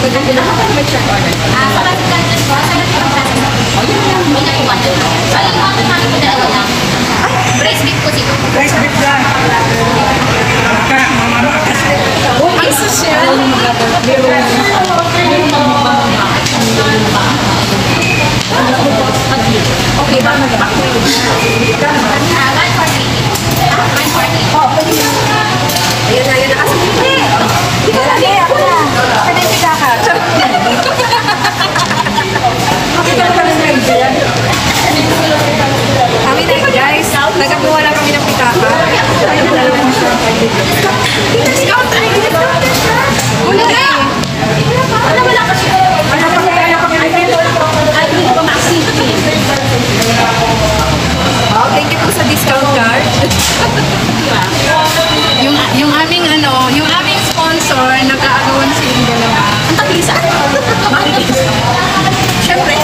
Sa Canton po, sa Canton po. Oh, yun lang. May nakuha na lang. So, yung mga namin ko dalawa lang. Brace beef po siguro. Rice beef lang. Maka, mamano akas. Ang social. Okay ba? 140. 140. Oh, pwede na. Ayun na, ayun na. Kasi hindi. Hindi na, ako na. Pwede sila ka. Kami na guys, nagkakuha lang kami ng pitaka. Discount tayo. Wala na. Wala kasi. Ay, hindi pa maxi. Oh, thank you po sa discount card. yung aming yung aming sponsor, nag-aagawan silang dalawa. Ang tagisa. Siyempre.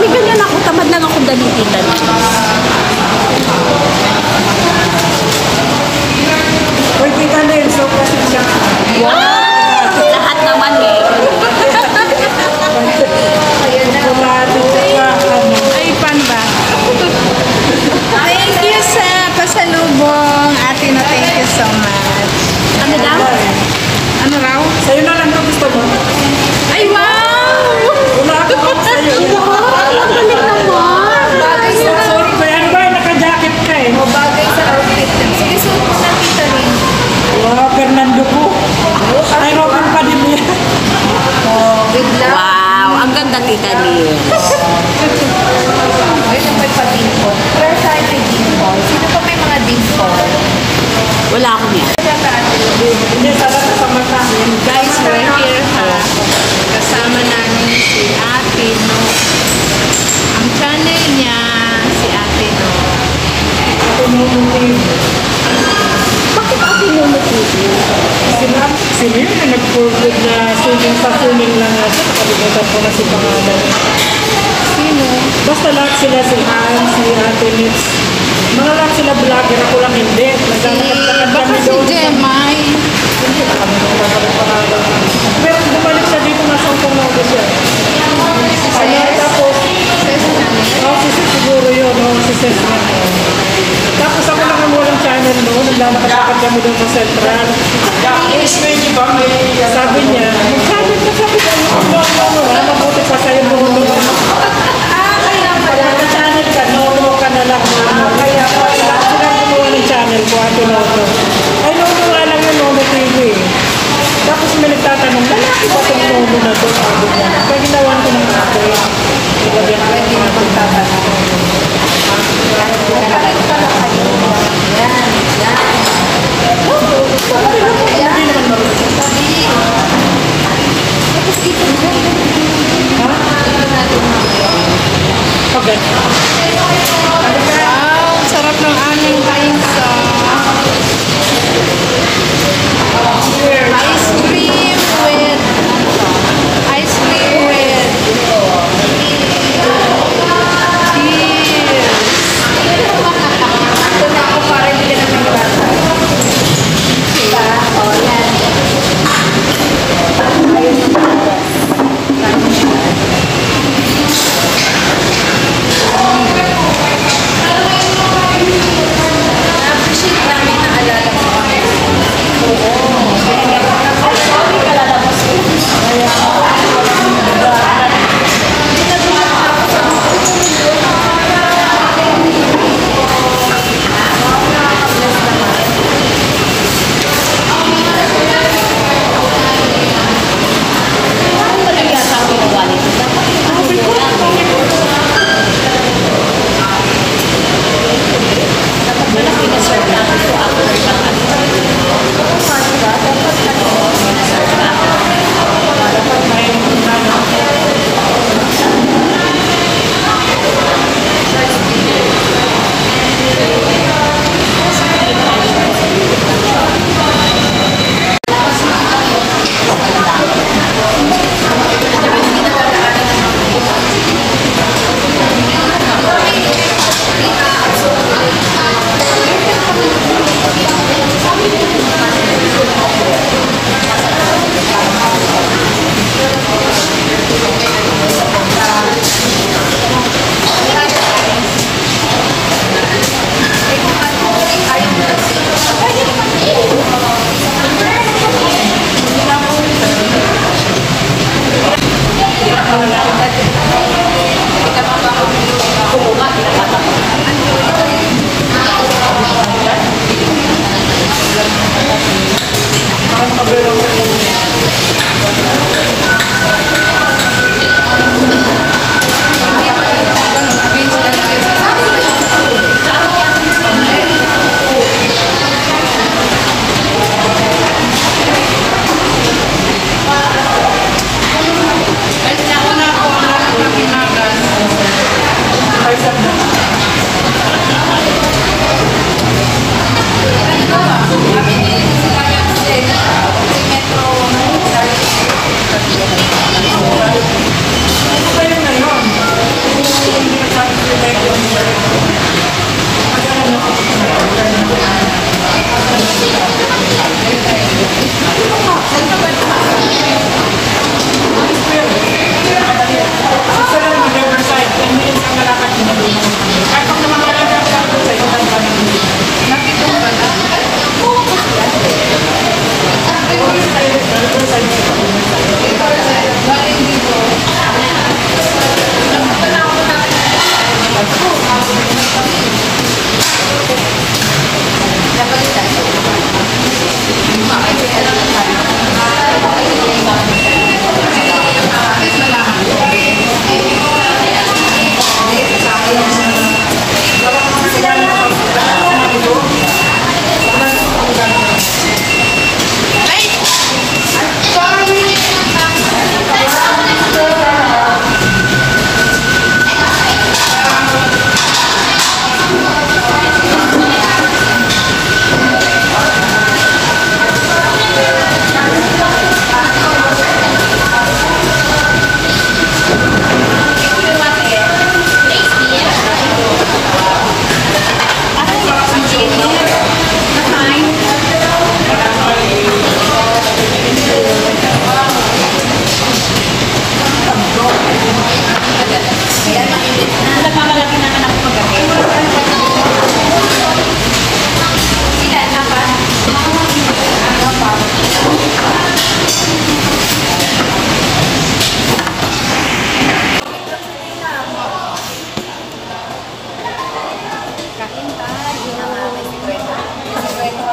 May ganyan ako. Tamad lang akong dalitin. Uy, kita din. So, kasi siya. Lahat naman eh. Kulado ka. Ay, pan ba? Thank you sa pasalubong. Ate na thank you so much. Ano daw? Ano raw? Sa'yo na lang ito gusto mo. Ay, wow! Wala ako sa'yo. Ang galing naman. Bagay sa Sorry, kaya ano ba? Naka-jacket ka eh. bagay sa outfit. Sige, suot mo na kita rin. Wow, Fernando po. Ay, Robin pa din niya. Good luck. Wow, ang ganda tita Liz. Ayun ang may pa-dimple. Pero sa akin may dimple. Sino pa may mga dimple? Wala akong yan. Hindi, sana kasama sa amin. Guys, we're here ha. Kasama namin si Ate No. Ang channel niya, si Ate No. Bakit ako yung matibig? Sino yun na nag-forward na swimming sa swimming lang natin. Nakalimutan ko na si pangalan. Sino? Basta lahat sila, si Han, si Ate Nitz. Mga lahat sila vlogger, ako lang hindi. Naglalakad-lakad Baka kami si doon. Jemay. Hindi, nakalimutan ko ng pangalan. Pero bumalik siya dito na sa Panginoon siya. Kaya tapos, si Sis siguro yun, si Sis na. Tapos ako lang ang walang channel noon, naglalakad-lakad kami doon sa Central. Sabi niya, mag-channel ka, sabi ko, mabuti pa sa'yo noon. Kaya pala, channel ka, no ka na lang. Kaya pala, sila gumawa ng channel ko, Ate Nono. Ay, Nono nga lang yung Nono TV. Tapos may nagtatanong, lalaki ba itong Nono na to? Sabi niya, kaya ginawan ko ng ate. Ilagyan ko hindi na magtatanong. Hindi naman marunong. Okay. Wow, sarap ng aming painsa. Ice cream with cheese. Nag-usap na. Ano ba yun na yun? Hindi ka sabi ko na yun. Magkano na? Isa lang yung Riverside, 10 minutes ang malakad mo. Kahit pag naman malakad ka sa iyo, ang tanong mo. Nakitong ba na?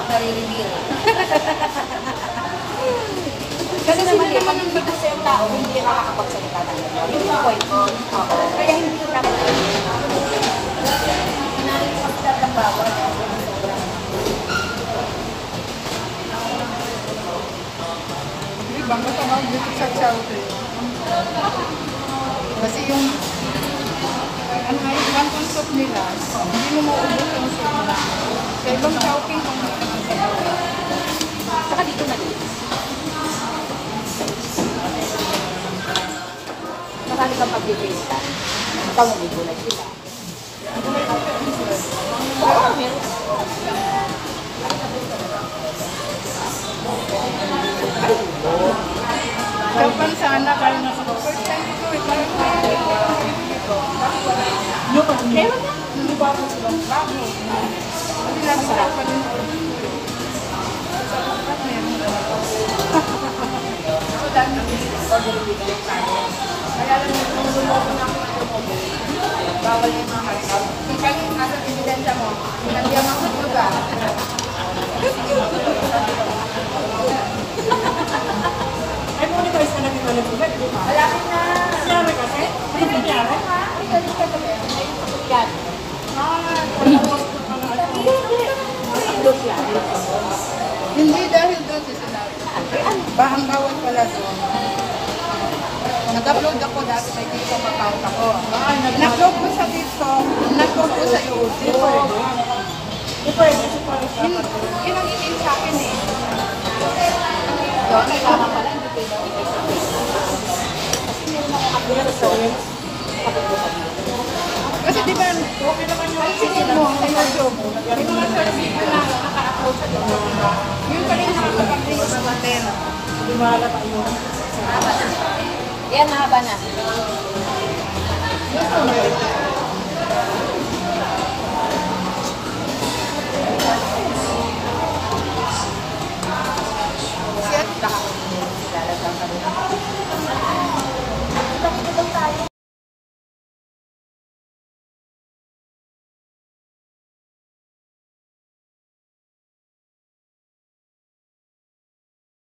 Galing dito. Kasi naman eh, pag hindi kasi ang tao, hindi nakakapagsalita ng gano'n. Yun yung point ko. Oo. Kaya hindi ko dapat nakikipagsalita ng bawat. Di ba, matawag dito sa Chowder. Kasi yung ano nga yung bantong soup nila, hindi mo maubos yung soup nila. Sa ibang Chowking kung Saka dito na dito. Marami kang pagbibenta. Ikaw mo may gulay sila. Oo, meron. Japan sana kayo nasa first time ko ito. Parang Meron na. hindi ba ako silang bago? Hindi lang sa Japan yung so dahil kaya lang yung luluto na ako ng mobile. Bawal yung mga hotdog. Kung kayo nasa ebidensya mo, nandiyan ang hotdog ah. Ay, muna ba isa na dito na dito? Di ba? Malapit na. Siyempre kasi, ano nangyari? Yan. Hindi dahil doon si sinabi. Bahang bawal pala doon. Nag-upload ako dati may TikTok account ako. Nag-upload ko sa TikTok, nag-upload ko sa YouTube. Di pwede si Paris. Yun ang itin sa akin eh. Doon, kailangan pala. Hindi pwede ako Kasi di ba, okay naman yung sinin mo sa YouTube. May mga short video na naka-upload sa YouTube. Yun pa rin nakakapag-reach natin. Di mahala tayo. Yan, mahaba na. Gusto mo.